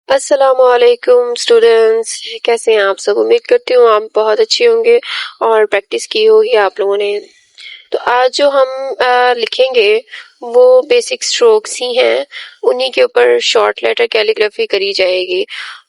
अस्सलामुअलैकुम स्टूडेंट्स, कैसे हैं आप सब। उम्मीद करती हूँ आप बहुत अच्छे होंगे और प्रैक्टिस की होगी आप लोगों ने। तो आज जो हम लिखेंगे वो बेसिक स्ट्रोक्स ही हैं, उन्हीं के ऊपर शॉर्ट लेटर कैलीग्राफी करी जाएगी।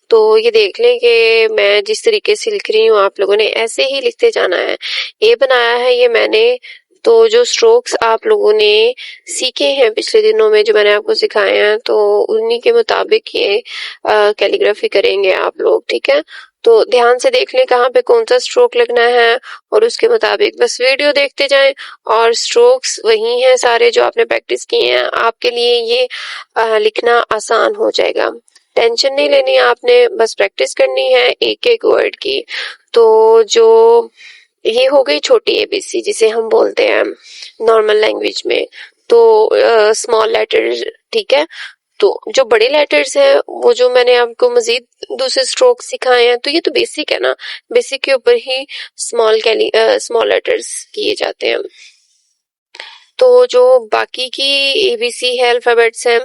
तो ये देख लें कि मैं जिस तरीके से लिख रही हूँ आप लोगों ने ऐसे ही लिखते जाना है। ये बनाया है ये मैंने, तो जो स्ट्रोक्स आप लोगों ने सीखे हैं पिछले दिनों में जो मैंने आपको सिखाए हैं तो उन्हीं के मुताबिक ये कैलीग्राफी करेंगे आप लोग, ठीक है। तो ध्यान से देख लें कहाँ पे कौन सा स्ट्रोक लगना है और उसके मुताबिक बस वीडियो देखते जाएं। और स्ट्रोक्स वही हैं सारे जो आपने प्रैक्टिस किए हैं, आपके लिए ये लिखना आसान हो जाएगा। टेंशन नहीं लेनी आपने, बस प्रैक्टिस करनी है एक एक वर्ड की। तो जो ये हो गई छोटी एबीसी जिसे हम बोलते हैं नॉर्मल लैंग्वेज में, तो स्मॉल लेटर, ठीक है। तो जो बड़े लेटर्स हैं वो जो मैंने आपको मजीद दूसरे स्ट्रोक सिखाए हैं, तो ये तो बेसिक है ना, बेसिक के ऊपर ही स्मॉल लेटर्स किए जाते हैं। तो जो बाकी की एबीसी है, अल्फाबेट्स हैं,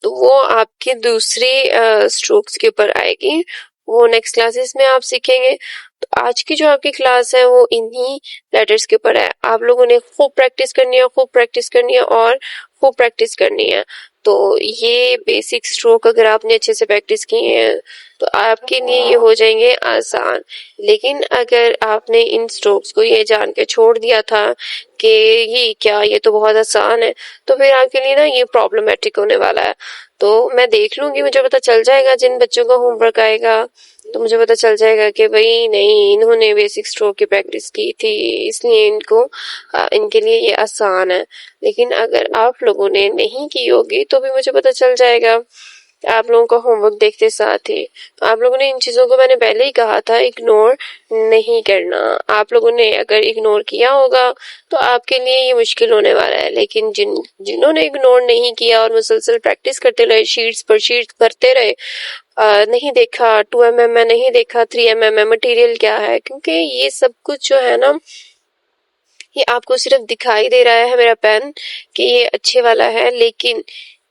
तो वो आपके दूसरे स्ट्रोक्स के ऊपर आएगी, वो नेक्स्ट क्लासेस में आप सीखेंगे। तो आज की जो आपकी क्लास है वो इन्हीं लेटर्स के ऊपर है। आप लोगों ने खूब प्रैक्टिस करनी है, खूब प्रैक्टिस करनी है और खूब प्रैक्टिस करनी है। तो ये बेसिक स्ट्रोक अगर आपने अच्छे से प्रैक्टिस किए हैं तो आपके लिए ये हो जाएंगे आसान। लेकिन अगर आपने इन स्ट्रोक्स को ये जान के छोड़ दिया था कि ये क्या, ये तो बहुत आसान है, तो फिर आपके लिए ना ये प्रॉब्लमेटिक होने वाला है। तो मैं देख लूंगी, मुझे पता चल जाएगा जिन बच्चों का होमवर्क आएगा तो मुझे पता चल जाएगा कि भाई नहीं, इन्होंने बेसिक स्ट्रोक की प्रैक्टिस की थी इसलिए इनके लिए ये आसान है। लेकिन अगर आप लोगों ने नहीं की होगी तो भी मुझे पता चल जाएगा आप लोगों का होमवर्क देखते साथ ही। तो आप लोगों ने इन चीजों को मैंने पहले ही कहा था इग्नोर नहीं करना। आप लोगों ने अगर इग्नोर किया होगा तो आपके लिए ये मुश्किल होने वाला है। लेकिन जिन्होंने इग्नोर नहीं किया और मुसलसल प्रैक्टिस करते रहे, शीट्स पर शीट्स भरते रहे, नहीं देखा 2 mm में, नहीं देखा 3 mm में मटेरियल क्या है, क्योंकि ये सब कुछ जो है ना ये आपको सिर्फ दिखाई दे रहा है मेरा पेन कि ये अच्छे वाला है, लेकिन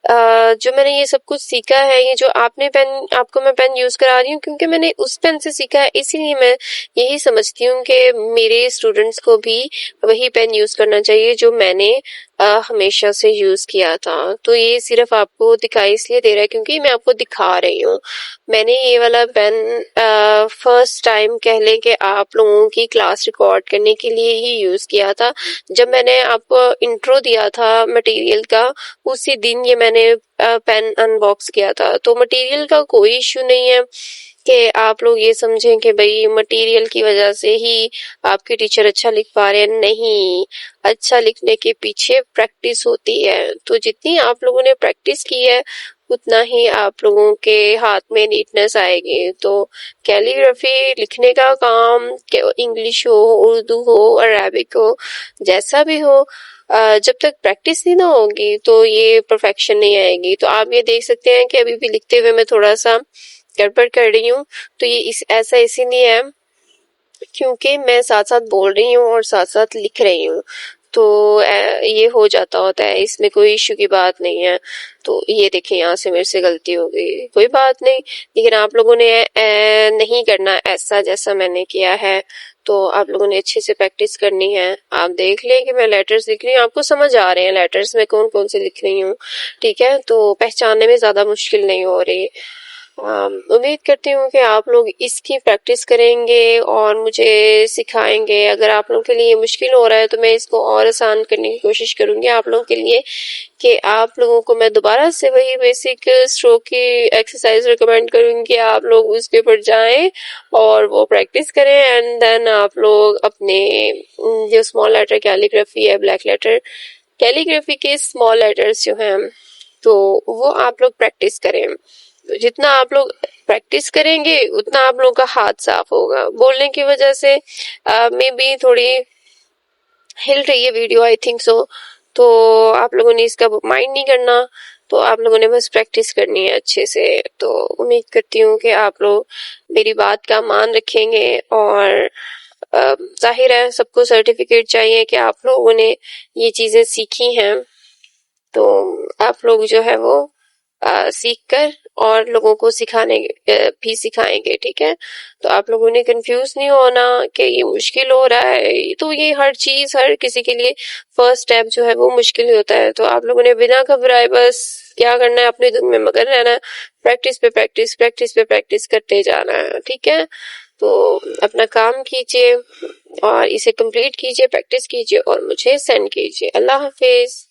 जो मैंने ये सब कुछ सीखा है, ये जो आपको मैं पेन यूज करा रही हूँ क्योंकि मैंने उस पेन से सीखा है, इसीलिए मैं यही समझती हूँ कि मेरे स्टूडेंट्स को भी वही पेन यूज करना चाहिए जो मैंने हमेशा से यूज किया था। तो ये सिर्फ आपको दिखाई इसलिए दे रहा है क्योंकि मैं आपको दिखा रही हूँ। मैंने ये वाला पेन फर्स्ट टाइम कह लें कि आप लोगों की क्लास रिकॉर्ड करने के लिए ही यूज किया था। जब मैंने आपको इंट्रो दिया था मटेरियल का, उसी दिन ये मैंने पेन अनबॉक्स किया था। तो मटेरियल का कोई इश्यू नहीं है कि आप लोग ये समझें कि भाई मटेरियल की वजह से ही आपके टीचर अच्छा लिख पा रहे हैं। नहीं, अच्छा लिखने के पीछे प्रैक्टिस होती है। तो जितनी आप लोगों ने प्रैक्टिस की है उतना ही आप लोगों के हाथ में नीटनेस आएगी। तो कैलीग्राफी लिखने का काम इंग्लिश हो, उर्दू हो, अरेबिक हो, जैसा भी हो, जब तक प्रैक्टिस नहीं ना होगी तो ये परफेक्शन नहीं आएगी। तो आप ये देख सकते हैं कि अभी भी लिखते हुए मैं थोड़ा सा गड़बड़ कर रही हूँ। तो ये ऐसा इसीलिए है क्योंकि मैं साथ साथ बोल रही हूँ और साथ साथ लिख रही हूँ, तो ये हो जाता होता है, इसमें कोई इश्यू की बात नहीं है। तो ये देखिए यहाँ से मेरे से गलती हो गई, कोई बात नहीं। लेकिन आप लोगों ने नहीं करना ऐसा जैसा मैंने किया है। तो आप लोगों ने अच्छे से प्रैक्टिस करनी है। आप देख लें कि मैं लेटर्स लिख रही हूँ, आपको समझ आ रहे हैं लेटर्स में कौन कौन से लिख रही हूँ, ठीक है। तो पहचानने में ज्यादा मुश्किल नहीं हो रही। उम्मीद करती हूँ कि आप लोग इसकी प्रैक्टिस करेंगे और मुझे सिखाएंगे। अगर आप लोगों के लिए मुश्किल हो रहा है तो मैं इसको और आसान करने की कोशिश करूंगी आप लोगों के लिए, कि आप लोगों को मैं दोबारा से वही बेसिक स्ट्रोक की एक्सरसाइज रिकमेंड करूंगी। आप लोग उसके ऊपर जाएं और वो प्रैक्टिस करें एंड देन आप लोग अपने जो स्मॉल लेटर कैलीग्राफी है, ब्लैक लेटर कैलीग्राफी के स्मॉल लेटर्स जो हैं तो वो आप लोग प्रैक्टिस करें। तो जितना आप लोग प्रैक्टिस करेंगे उतना आप लोगों का हाथ साफ होगा। बोलने की वजह से मे बी थोड़ी हिल रही है वीडियो, आई थिंक सो। तो आप लोगों ने इसका माइंड नहीं करना, तो आप लोगों ने बस प्रैक्टिस करनी है अच्छे से। तो उम्मीद करती हूँ कि आप लोग मेरी बात का मान रखेंगे और जाहिर है सबको सर्टिफिकेट चाहिए कि आप लोगों ने ये चीजें सीखी हैं। तो आप लोग जो है वो सीख कर और लोगों को भी सिखाएंगे। ठीक है, तो आप लोगों ने कंफ्यूज नहीं होना कि ये मुश्किल हो रहा है। तो ये हर किसी के लिए फर्स्ट स्टेप जो है वो मुश्किल ही होता है। तो आप लोगों ने बिना घबराए बस क्या करना है, अपनी धुन में मगन रहना है, प्रैक्टिस करते जाना है। ठीक है, तो अपना काम कीजिए और इसे कंप्लीट कीजिए, प्रैक्टिस कीजिए और मुझे सेंड कीजिए। अल्लाह हाफिज।